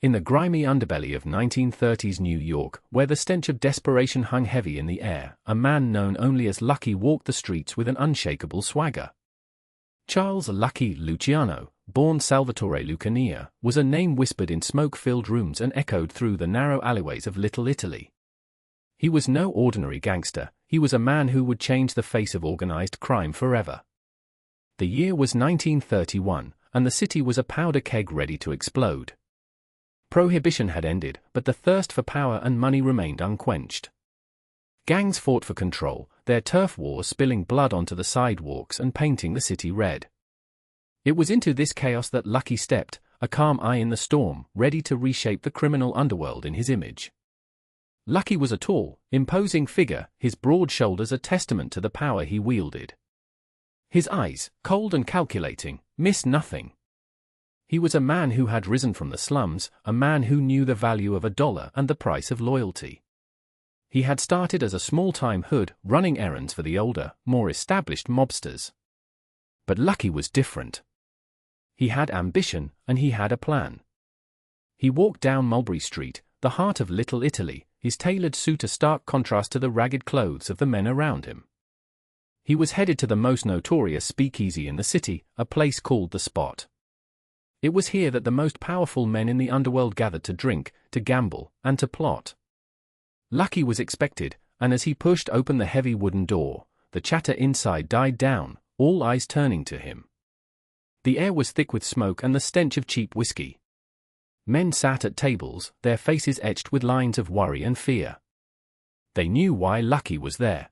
In the grimy underbelly of 1930s New York, where the stench of desperation hung heavy in the air, a man known only as Lucky walked the streets with an unshakable swagger. Charles Lucky Luciano, born Salvatore Lucania, was a name whispered in smoke-filled rooms and echoed through the narrow alleyways of Little Italy. He was no ordinary gangster, he was a man who would change the face of organized crime forever. The year was 1931, and the city was a powder keg ready to explode. Prohibition had ended, but the thirst for power and money remained unquenched. Gangs fought for control, their turf wars spilling blood onto the sidewalks and painting the city red. It was into this chaos that Lucky stepped, a calm eye in the storm, ready to reshape the criminal underworld in his image. Lucky was a tall, imposing figure, his broad shoulders a testament to the power he wielded. His eyes, cold and calculating, missed nothing. He was a man who had risen from the slums, a man who knew the value of $1 and the price of loyalty. He had started as a small-time hood, running errands for the older, more established mobsters. But Lucky was different. He had ambition, and he had a plan. He walked down Mulberry Street, the heart of Little Italy, his tailored suit a stark contrast to the ragged clothes of the men around him. He was headed to the most notorious speakeasy in the city, a place called The Spot. It was here that the most powerful men in the underworld gathered to drink, to gamble, and to plot. Lucky was expected, and as he pushed open the heavy wooden door, the chatter inside died down, all eyes turning to him. The air was thick with smoke and the stench of cheap whiskey. Men sat at tables, their faces etched with lines of worry and fear. They knew why Lucky was there.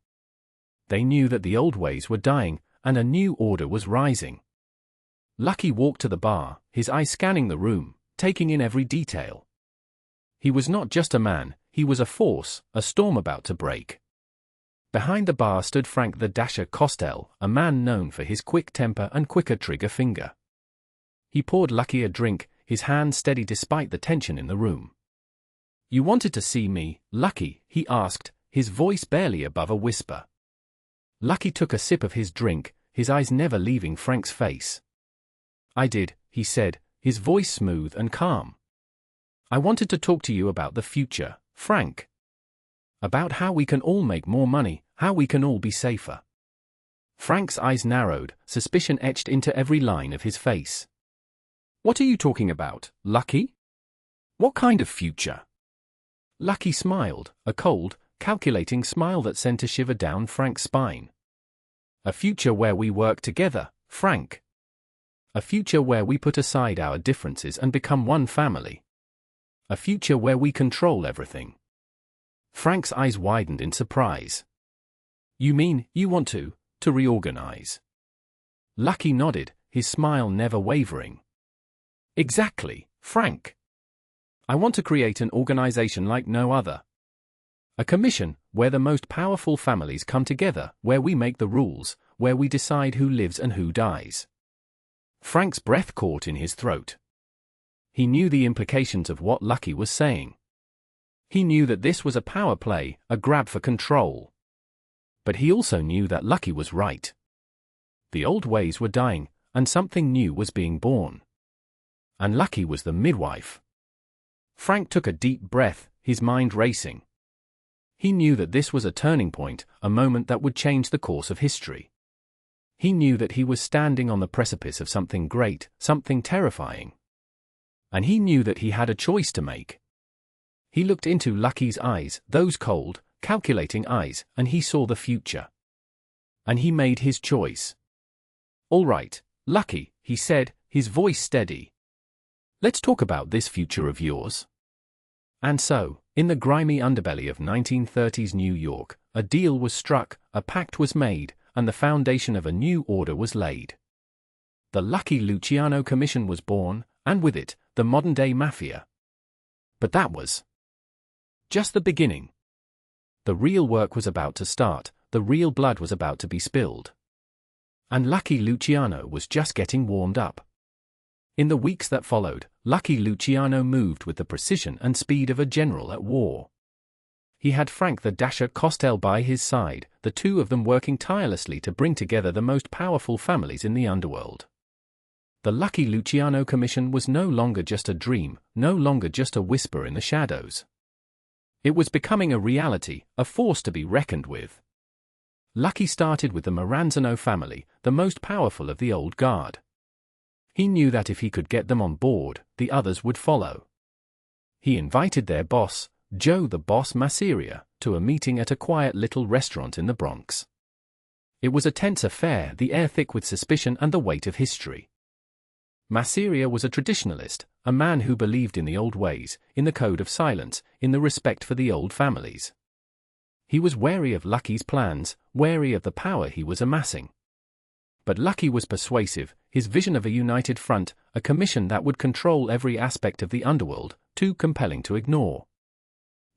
They knew that the old ways were dying, and a new order was rising. Lucky walked to the bar, his eyes scanning the room, taking in every detail. He was not just a man, he was a force, a storm about to break. Behind the bar stood Frank the Dasher Costel, a man known for his quick temper and quicker trigger finger. He poured Lucky a drink, his hand steady despite the tension in the room. "You wanted to see me, Lucky?" he asked, his voice barely above a whisper. Lucky took a sip of his drink, his eyes never leaving Frank's face. "I did," he said, his voice smooth and calm. "I wanted to talk to you about the future, Frank. About how we can all make more money, how we can all be safer." Frank's eyes narrowed, suspicion etched into every line of his face. "What are you talking about, Lucky? What kind of future?" Lucky smiled, a cold, calculating smile that sent a shiver down Frank's spine. "A future where we work together, Frank. A future where we put aside our differences and become one family. A future where we control everything." Frank's eyes widened in surprise. "You mean, you want to reorganize?" Lucky nodded, his smile never wavering. "Exactly, Frank. I want to create an organization like no other. A commission, where the most powerful families come together, where we make the rules, where we decide who lives and who dies." Frank's breath caught in his throat. He knew the implications of what Lucky was saying. He knew that this was a power play, a grab for control. But he also knew that Lucky was right. The old ways were dying, and something new was being born. And Lucky was the midwife. Frank took a deep breath, his mind racing. He knew that this was a turning point, a moment that would change the course of history. He knew that he was standing on the precipice of something great, something terrifying. And he knew that he had a choice to make. He looked into Lucky's eyes, those cold, calculating eyes, and he saw the future. And he made his choice. "All right, Lucky," he said, his voice steady. "Let's talk about this future of yours." And so, in the grimy underbelly of 1930s New York, a deal was struck, a pact was made, and the foundation of a new order was laid. The Lucky Luciano Commission was born, and with it, the modern-day Mafia. But that was just the beginning. The real work was about to start, the real blood was about to be spilled. And Lucky Luciano was just getting warmed up. In the weeks that followed, Lucky Luciano moved with the precision and speed of a general at war. He had Frank the Dasher Costel by his side, the two of them working tirelessly to bring together the most powerful families in the underworld. The Lucky Luciano commission was no longer just a dream, no longer just a whisper in the shadows. It was becoming a reality, a force to be reckoned with. Lucky started with the Maranzano family, the most powerful of the old guard. He knew that if he could get them on board, the others would follow. He invited their boss, Joe the Boss Mafia, to a meeting at a quiet little restaurant in the Bronx. It was a tense affair, the air thick with suspicion and the weight of history. Mafia was a traditionalist, a man who believed in the old ways, in the code of silence, in the respect for the old families. He was wary of Lucky's plans, wary of the power he was amassing. But Lucky was persuasive, his vision of a united front, a commission that would control every aspect of the underworld, too compelling to ignore.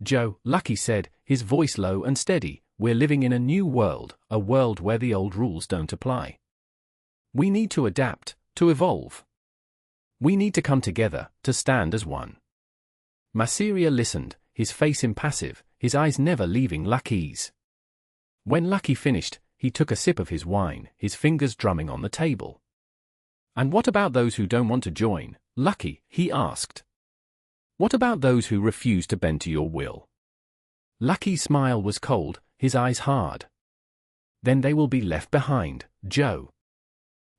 "Joe," Lucky said, his voice low and steady, "we're living in a new world, a world where the old rules don't apply. We need to adapt, to evolve. We need to come together, to stand as one." Mafia listened, his face impassive, his eyes never leaving Lucky's. When Lucky finished, he took a sip of his wine, his fingers drumming on the table. "And what about those who don't want to join, Lucky?" he asked. "What about those who refuse to bend to your will?" Lucky's smile was cold, his eyes hard. "Then they will be left behind, Joe.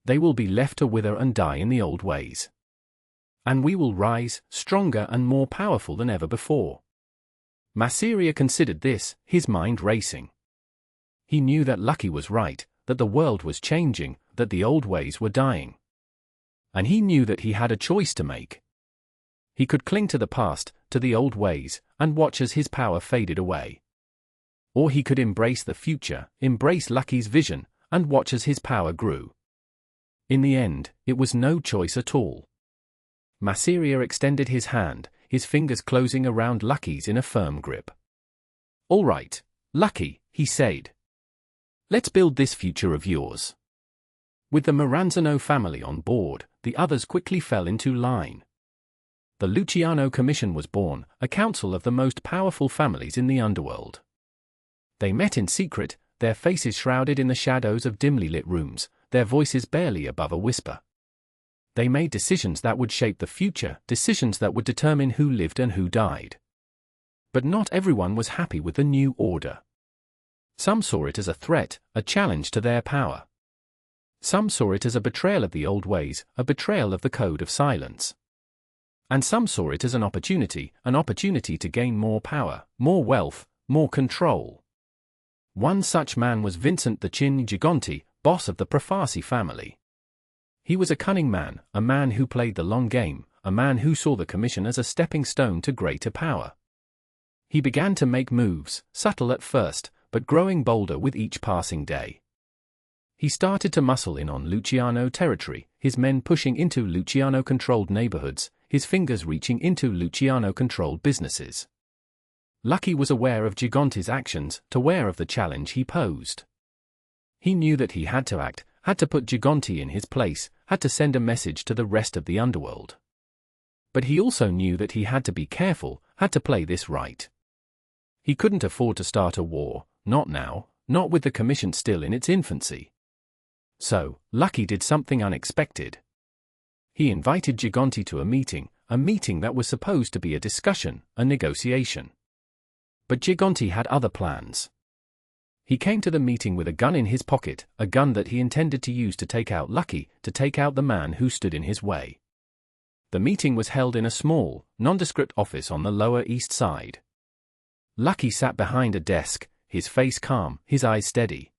They will be left to wither and die in the old ways. And we will rise, stronger and more powerful than ever before." Mafia considered this, his mind racing. He knew that Lucky was right, that the world was changing, that the old ways were dying. And he knew that he had a choice to make. He could cling to the past, to the old ways, and watch as his power faded away. Or he could embrace the future, embrace Lucky's vision, and watch as his power grew. In the end, it was no choice at all. Mafia extended his hand, his fingers closing around Lucky's in a firm grip. "All right, Lucky," he said. "Let's build this future of yours." With the Maranzano family on board, the others quickly fell into line. The Luciano Commission was born, a council of the most powerful families in the underworld. They met in secret, their faces shrouded in the shadows of dimly lit rooms, their voices barely above a whisper. They made decisions that would shape the future, decisions that would determine who lived and who died. But not everyone was happy with the new order. Some saw it as a threat, a challenge to their power. Some saw it as a betrayal of the old ways, a betrayal of the code of silence. And some saw it as an opportunity to gain more power, more wealth, more control. One such man was Vincent the Chin Gigante, boss of the Profasi family. He was a cunning man, a man who played the long game, a man who saw the commission as a stepping stone to greater power. He began to make moves, subtle at first, but growing bolder with each passing day. He started to muscle in on Luciano territory, his men pushing into Luciano-controlled neighborhoods, his fingers reaching into Luciano-controlled businesses. Lucky was aware of Gigante's actions, aware of the challenge he posed. He knew that he had to act, had to put Gigante in his place, had to send a message to the rest of the underworld. But he also knew that he had to be careful, had to play this right. He couldn't afford to start a war, not now, not with the commission still in its infancy. So, Lucky did something unexpected. He invited Gigante to a meeting that was supposed to be a discussion, a negotiation. But Gigante had other plans. He came to the meeting with a gun in his pocket, a gun that he intended to use to take out Lucky, to take out the man who stood in his way. The meeting was held in a small, nondescript office on the Lower East Side. Lucky sat behind a desk, his face calm, his eyes steady.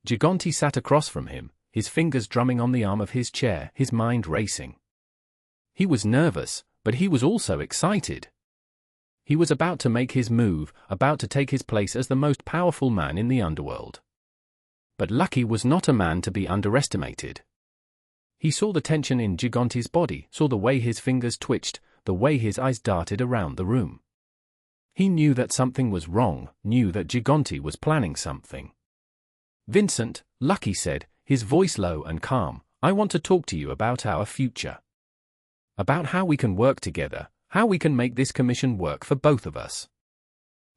Gigante sat across from him, his fingers drumming on the arm of his chair, his mind racing. He was nervous, but he was also excited. He was about to make his move, about to take his place as the most powerful man in the underworld. But Lucky was not a man to be underestimated. He saw the tension in Gigante's body, saw the way his fingers twitched, the way his eyes darted around the room. He knew that something was wrong, knew that Gigante was planning something. "Vincent," Lucky said, his voice low and calm, "I want to talk to you about our future. About how we can work together, how we can make this commission work for both of us."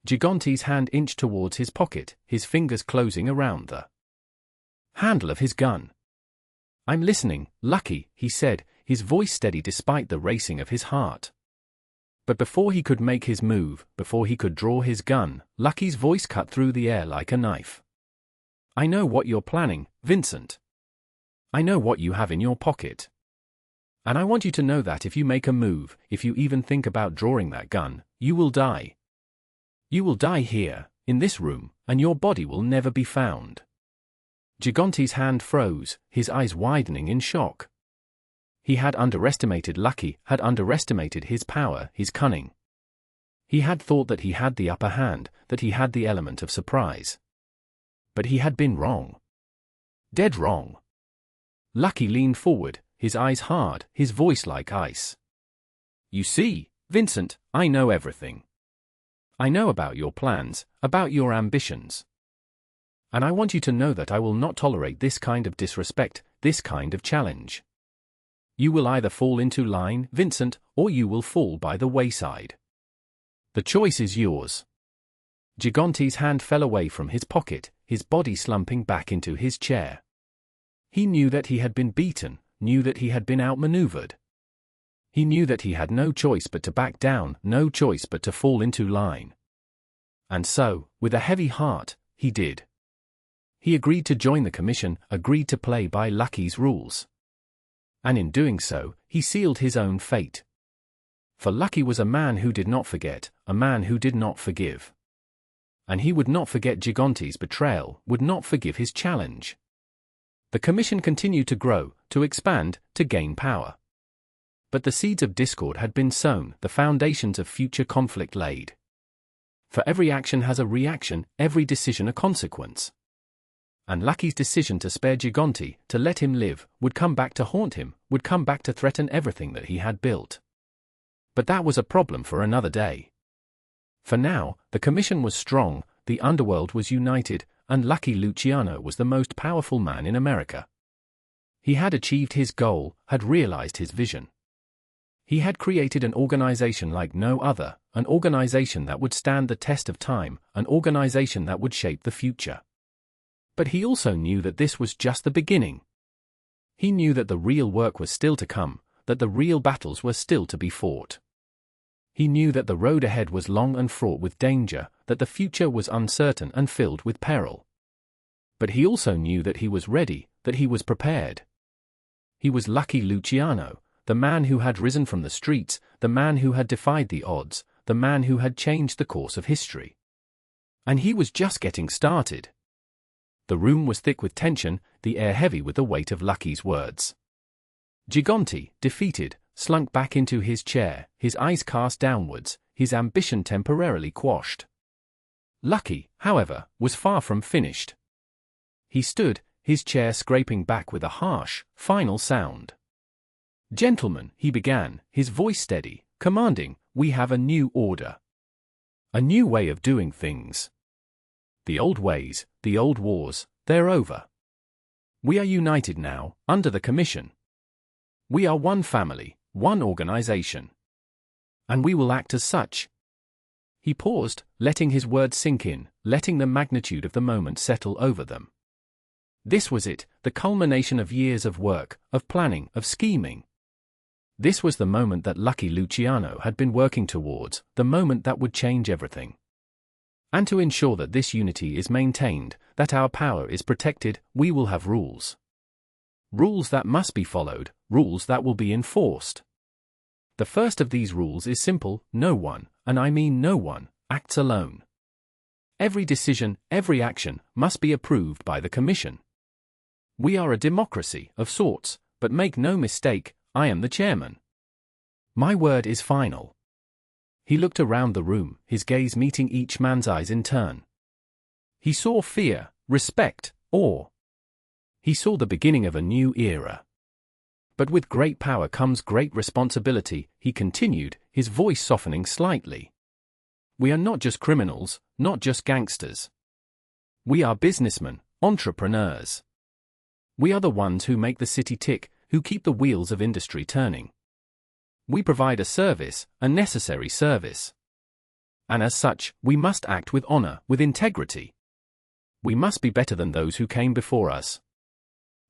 Gigante's hand inched towards his pocket, his fingers closing around the handle of his gun. I'm listening, Lucky, he said, his voice steady despite the racing of his heart. But before he could make his move, before he could draw his gun, Lucky's voice cut through the air like a knife. I know what you're planning, Vincent. I know what you have in your pocket. And I want you to know that if you make a move, if you even think about drawing that gun, you will die. You will die here, in this room, and your body will never be found. Gigante's hand froze, his eyes widening in shock. He had underestimated Lucky, had underestimated his power, his cunning. He had thought that he had the upper hand, that he had the element of surprise. But he had been wrong. Dead wrong. Lucky leaned forward, his eyes hard, his voice like ice. You see, Vincent, I know everything. I know about your plans, about your ambitions. And I want you to know that I will not tolerate this kind of disrespect, this kind of challenge. You will either fall into line, Vincent, or you will fall by the wayside. The choice is yours. Gigante's hand fell away from his pocket, his body slumping back into his chair. He knew that he had been beaten, knew that he had been outmaneuvered. He knew that he had no choice but to back down, no choice but to fall into line. And so, with a heavy heart, he did. He agreed to join the commission, agreed to play by Lucky's rules. And in doing so, he sealed his own fate. For Lucky was a man who did not forget, a man who did not forgive. And he would not forget Gigante's betrayal, would not forgive his challenge. The commission continued to grow, to expand, to gain power. But the seeds of discord had been sown, the foundations of future conflict laid. For every action has a reaction, every decision a consequence. And Lucky's decision to spare Gigante, to let him live, would come back to haunt him, would come back to threaten everything that he had built. But that was a problem for another day. For now, the commission was strong, the underworld was united, and Lucky Luciano was the most powerful man in America. He had achieved his goal, had realized his vision. He had created an organization like no other, an organization that would stand the test of time, an organization that would shape the future. But he also knew that this was just the beginning. He knew that the real work was still to come, that the real battles were still to be fought. He knew that the road ahead was long and fraught with danger, that the future was uncertain and filled with peril. But he also knew that he was ready, that he was prepared. He was Lucky Luciano, the man who had risen from the streets, the man who had defied the odds, the man who had changed the course of history. And he was just getting started. The room was thick with tension, the air heavy with the weight of Lucky's words. Gigante, defeated, slunk back into his chair, his eyes cast downwards, his ambition temporarily quashed. Lucky, however, was far from finished. He stood, his chair scraping back with a harsh, final sound. Gentlemen, he began, his voice steady, commanding, we have a new order. A new way of doing things. The old ways, the old wars, they're over. We are united now, under the commission. We are one family, one organization. And we will act as such. He paused, letting his words sink in, letting the magnitude of the moment settle over them. This was it, the culmination of years of work, of planning, of scheming. This was the moment that Lucky Luciano had been working towards, the moment that would change everything. And to ensure that this unity is maintained, that our power is protected, we will have rules. Rules that must be followed, rules that will be enforced. The first of these rules is simple: no one, and I mean no one, acts alone. Every decision, every action, must be approved by the commission. We are a democracy, of sorts, but make no mistake, I am the chairman. My word is final. He looked around the room, his gaze meeting each man's eyes in turn. He saw fear, respect, awe. He saw the beginning of a new era. But with great power comes great responsibility, he continued, his voice softening slightly. We are not just criminals, not just gangsters. We are businessmen, entrepreneurs. We are the ones who make the city tick, who keep the wheels of industry turning. We provide a service, a necessary service. And as such, we must act with honor, with integrity. We must be better than those who came before us.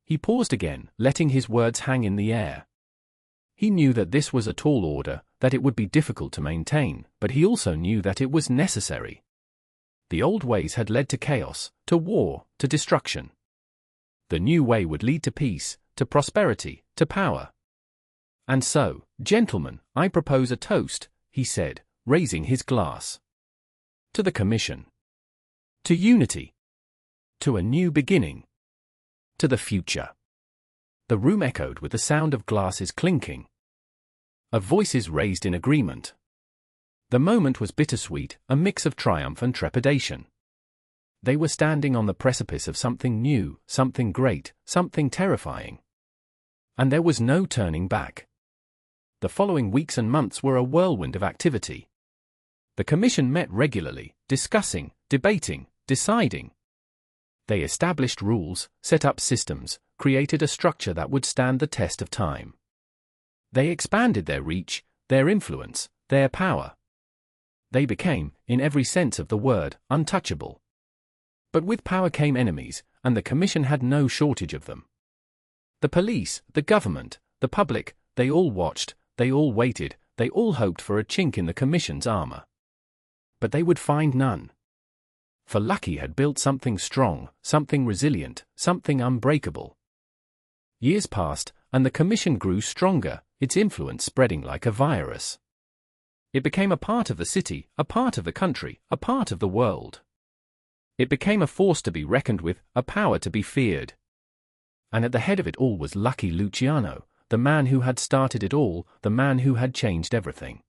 He paused again, letting his words hang in the air. He knew that this was a tall order, that it would be difficult to maintain, but he also knew that it was necessary. The old ways had led to chaos, to war, to destruction. The new way would lead to peace, to prosperity, to power. And so, gentlemen, I propose a toast, he said, raising his glass. To the Commission. To unity. To a new beginning. To the future. The room echoed with the sound of glasses clinking. Of voices raised in agreement. The moment was bittersweet, a mix of triumph and trepidation. They were standing on the precipice of something new, something great, something terrifying. And there was no turning back. The following weeks and months were a whirlwind of activity. The Commission met regularly, discussing, debating, deciding. They established rules, set up systems, created a structure that would stand the test of time. They expanded their reach, their influence, their power. They became, in every sense of the word, untouchable. But with power came enemies, and the Commission had no shortage of them. The police, the government, the public, they all watched, they all waited, they all hoped for a chink in the Commission's armor. But they would find none. For Lucky had built something strong, something resilient, something unbreakable. Years passed, and the Commission grew stronger, its influence spreading like a virus. It became a part of the city, a part of the country, a part of the world. It became a force to be reckoned with, a power to be feared. And at the head of it all was Lucky Luciano, the man who had started it all, the man who had changed everything.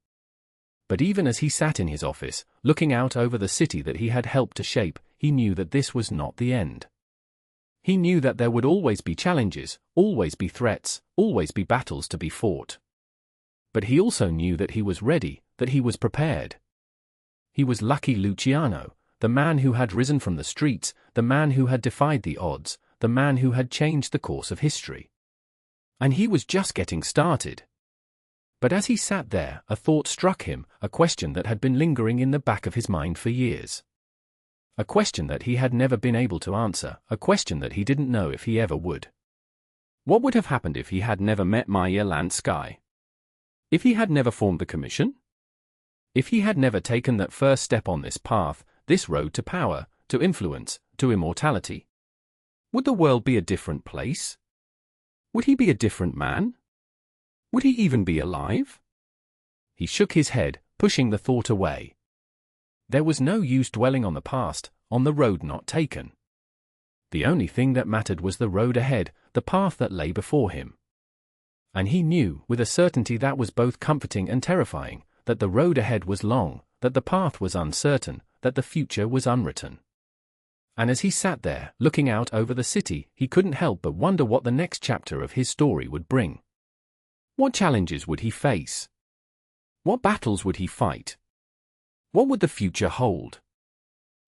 But even as he sat in his office, looking out over the city that he had helped to shape, he knew that this was not the end. He knew that there would always be challenges, always be threats, always be battles to be fought. But he also knew that he was ready, that he was prepared. He was Lucky Luciano, the man who had risen from the streets, the man who had defied the odds, the man who had changed the course of history. And he was just getting started. But as he sat there, a thought struck him, a question that had been lingering in the back of his mind for years. A question that he had never been able to answer, a question that he didn't know if he ever would. What would have happened if he had never met Maya Lansky? If he had never formed the Commission? If he had never taken that first step on this path, this road to power, to influence, to immortality? Would the world be a different place? Would he be a different man? Would he even be alive? He shook his head, pushing the thought away. There was no use dwelling on the past, on the road not taken. The only thing that mattered was the road ahead, the path that lay before him. And he knew, with a certainty that was both comforting and terrifying, that the road ahead was long, that the path was uncertain, that the future was unwritten. And as he sat there, looking out over the city, he couldn't help but wonder what the next chapter of his story would bring. What challenges would he face? What battles would he fight? What would the future hold?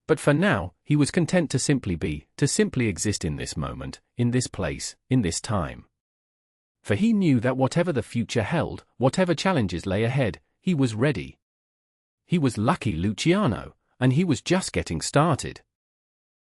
But for now, he was content to simply be, to simply exist in this moment, in this place, in this time. For he knew that whatever the future held, whatever challenges lay ahead, he was ready. He was Lucky Luciano, and he was just getting started.